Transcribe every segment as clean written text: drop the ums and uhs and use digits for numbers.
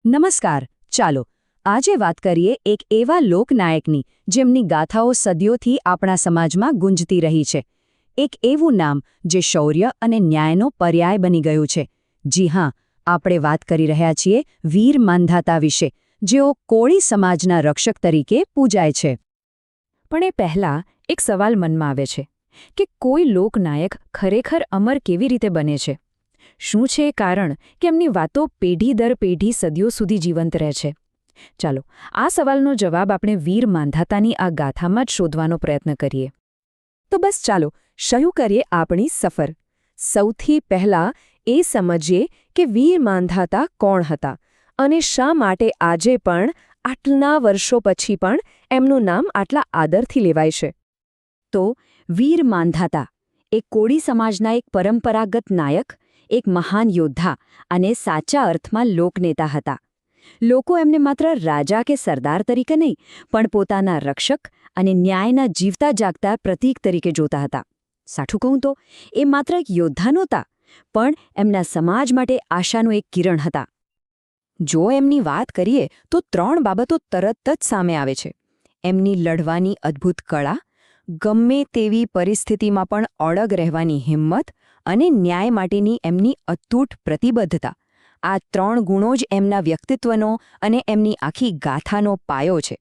નમસ્કાર. ચાલો આજે વાત કરીએ એક એવા લોકનાયકની જેમની ગાથાઓ સદીઓથી આપણા સમાજમાં ગુંજતી રહી છે. એક એવું નામ જે શૌર્ય અને ન્યાયનો પર્યાય બની ગયું છે. જી હા, આપણે વાત કરી રહ્યા છીએ વીર માંધાતા વિશે, જેઓ કોળી સમાજના રક્ષક તરીકે પૂજાય છે. પણ એ પહેલાં એક સવાલ મનમાં આવે છે કે કોઈ લોકનાયક ખરેખર અમર કેવી રીતે બને છે? શું છે એ કારણ કે એમની વાતો પેઢી દર પેઢી સદીઓ સુધી જીવંત રહે છે? ચાલો આ સવાલનો જવાબ આપણે વીર માંધાતાની આ ગાથામાં જ શોધવાનો પ્રયત્ન કરીએ. તો બસ ચાલો શરૂ કરીએ આપણી સફર. સૌથી પહેલાં એ સમજીએ કે વીર માંધાતા કોણ હતા અને શા માટે આજે પણ આટલા વર્ષો પછી પણ એમનું નામ આટલા આદરથી લેવાય છે. તો વીર માંધાતા એ કોળી સમાજના એક પરંપરાગત નાયક, એક મહાન યોદ્ધા અને સાચા અર્થમાં લોકનેતા હતા. લોકો એમને માત્ર રાજા કે સરદાર તરીકે નહીં, પણ પોતાના રક્ષક અને ન્યાયના જીવતા જાગતા પ્રતીક તરીકે જોતા હતા. સાચું કહું તો એ માત્ર એક યોદ્ધા નહોતા, પણ એમના સમાજ માટે આશાનું એક કિરણ હતા. જો એમની વાત કરીએ તો 3 બાબતો તરત જ સામે આવે છે. એમની લડવાની અદ્ભુત કળા, ગમે તેવી પરિસ્થિતિમાં પણ અડગ રહેવાની હિંમત અને ન્યાય માટેની એમની અતૂટ પ્રતિબદ્ધતા. આ 3 ગુણો જ એમના વ્યક્તિત્વનો અને એમની આખી ગાથાનો પાયો છે.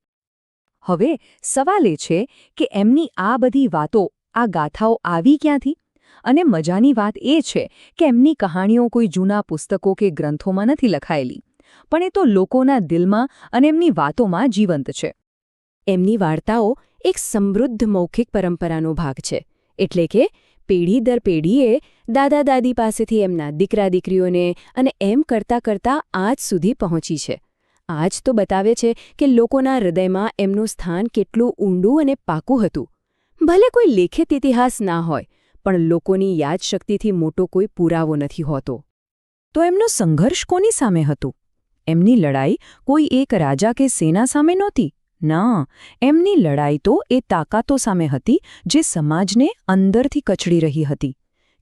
હવે સવાલ એ છે કે એમની આ બધી વાતો, આ ગાથાઓ આવી ક્યાંથી? અને મજાની વાત એ છે કે એમની કહાણીઓ કોઈ જૂના પુસ્તકો કે ગ્રંથોમાં નથી લખાયેલી, પણ એ તો લોકોના દિલમાં અને એમની વાતોમાં જીવંત છે. એમની વાર્તાઓ એક સમૃદ્ધ મૌખિક પરંપરાનો ભાગ છે, એટલે કે પેઢી દર પેઢીએ દાદા દાદી પાસેથી એમના દીકરા દીકરીઓને અને એમ કરતાં કરતાં આજ સુધી પહોંચી છે. આજ તો બતાવે છે કે લોકોના હૃદયમાં એમનું સ્થાન કેટલું ઊંડું અને પાકું હતું. ભલે કોઈ લેખિત ઇતિહાસ ના હોય, પણ લોકોની યાદશક્તિથી મોટો કોઈ પુરાવો નથી હોતો. તો એમનો સંઘર્ષ કોની સામે હતું? એમની લડાઈ કોઈ એક રાજા કે સેના સામે નહોતી. ના, એમની લડાઈ તો એ તાકાતો સામે હતી જે સમાજને અંદરથી કચડી રહી હતી.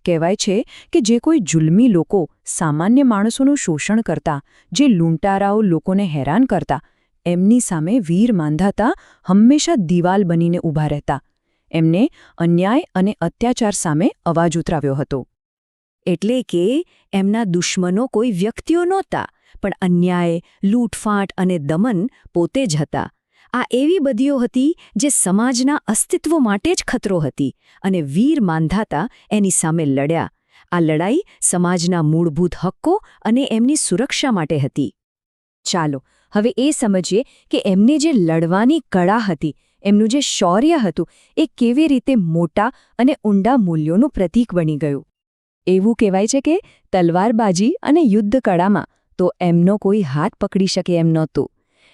કહેવાય છે કે જે કોઈ જુલ્મી લોકો સામાન્ય માણસોનું શોષણ કરતા, જે લૂંટારાઓ લોકોને હેરાન કરતા, એમની સામે વીર માંધાતા હંમેશા દિવાલ બનીને ઊભા રહેતા. એમને અન્યાય અને અત્યાચાર સામે અવાજ ઉઠાવ્યો હતો. એટલે કે એમના દુશ્મનો કોઈ વ્યક્તિઓ નહોતા, પણ અન્યાય, લૂંટફાટ અને દમન પોતે જ હતા. આ એવી બદીઓ હતી જે સમાજના અસ્તિત્વ માટે જ ખતરો હતી, અને વીર માંધાતા એની સામે લડ્યા. આ લડાઈ સમાજના મૂળભૂત હક્કો અને એમની સુરક્ષા માટે હતી. ચાલો હવે એ સમજીએ કે એમને જે લડવાની કળા હતી, એમનું જે શૌર્ય હતું, એ કેવી રીતે મોટા અને ઊંડા મૂલ્યોનું પ્રતીક બની ગયું. એવું કહેવાય છે કે તલવારબાજી અને યુદ્ધ કળામાં તો એમનો કોઈ હાથ પકડી શકે એમ નહોતું.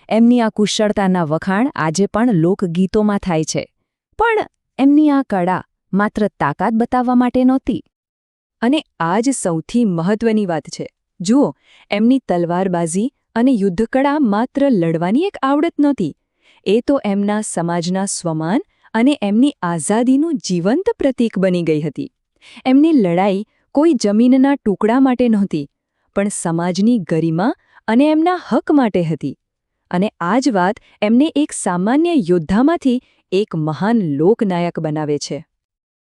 એમની આ કુશળતાના વખાણ આજે પણ લોકગીતોમાં થાય છે. પણ એમની આ કળા માત્ર તાકાત બતાવવા માટે નહોતી. અને આ જ સૌથી મહત્વની વાત છે. જુઓ, એમની તલવારબાજી અને યુદ્ધકળા માત્ર લડવાની એક આવડત નહોતી. એ તો એમના સમાજના સ્વમાન અને એમની આઝાદીનું જીવંત પ્રતીક બની ગઈ હતી. એમની લડાઈ કોઈ જમીનના ટુકડા માટે નહોતી, પણ સમાજની ગરિમા અને એમના હક માટે હતી. અને આ જ વાત એમને એક સામાન્ય યોદ્ધામાંથી એક મહાન લોકનાયક બનાવે છે.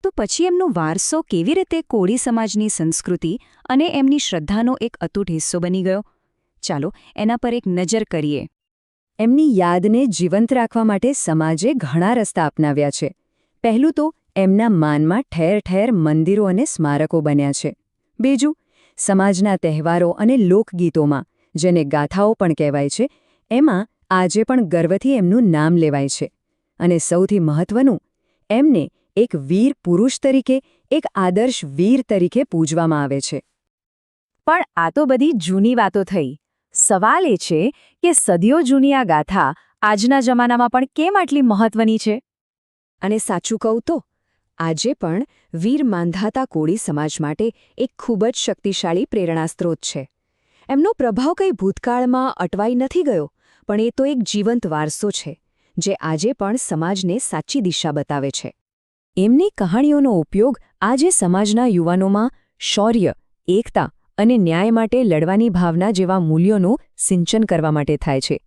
તો પછી એમનો વારસો કેવી રીતે કોળી સમાજની સંસ્કૃતિ અને એમની શ્રદ્ધાનો એક અતૂટ હિસ્સો બની ગયો? ચાલો એના પર એક નજર કરીએ. એમની યાદને જીવંત રાખવા માટે સમાજે ઘણા રસ્તા અપનાવ્યા છે. પહેલું તો એમના માનમાં ઠેર ઠેર મંદિરો અને સ્મારકો બન્યા છે. બીજું, સમાજના તહેવારો અને લોકગીતોમાં, જેને ગાથાઓ પણ કહેવાય છે, એમાં આજે પણ ગર્વથી એમનું નામ લેવાય છે. અને સૌથી મહત્વનું, એમને એક વીર પુરુષ તરીકે, એક આદર્શ વીર તરીકે પૂજવામાં આવે છે. પણ આ તો બધી જૂની વાતો થઈ. સવાલ એ છે કે સદીઓ જૂની આ ગાથા આજના જમાનામાં પણ કેમ આટલી મહત્વની છે? અને સાચું કહું તો આજે પણ વીર માંધાતા કોળી સમાજ માટે એક ખૂબ જ શક્તિશાળી પ્રેરણાસ્ત્રોત છે. એમનો પ્રભાવ કંઈ ભૂતકાળમાં અટવાઈ નથી ગયો, પણ એ તો એક જીવંત વારસો છે, જે આજે પણ સમાજને સાચી દિશા બતાવે છે. એમની કહાણીઓનો ઉપયોગ આજે સમાજના યુવાનોમાં શૌર્ય, એકતા અને ન્યાય માટે લડવાની ભાવના જેવા મૂલ્યોનું સિંચન કરવા માટે થાય છે.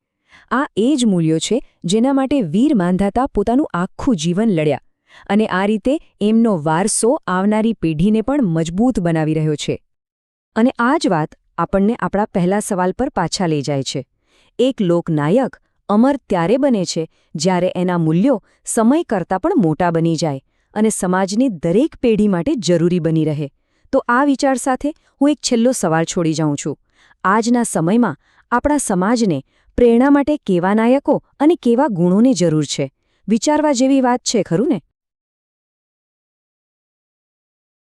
આ એ જ મૂલ્યો છે જેના માટે વીર માંધાતા પોતાનું આખું જીવન લડ્યા, અને આ રીતે એમનો વારસો આવનારી પેઢીને પણ મજબૂત બનાવી રહ્યો છે. અને આ જ વાત આપણને આપણા પહેલા સવાલ પર પાછા લઈ જાય છે. એક લોકનાયક અમર ત્યારે બને છે જ્યારે એના મૂલ્યો સમય કરતાં પણ મોટા બની જાય અને સમાજની દરેક પેઢી માટે જરૂરી બની રહે. તો આ વિચાર સાથે હું એક છેલ્લો સવાલ છોડી જાઉં છું. આજના સમયમાં આપણા સમાજને પ્રેરણા માટે કેવા નાયકો અને કેવા ગુણોની જરૂર છે? વિચારવા જેવી વાત છે, ખરું ને?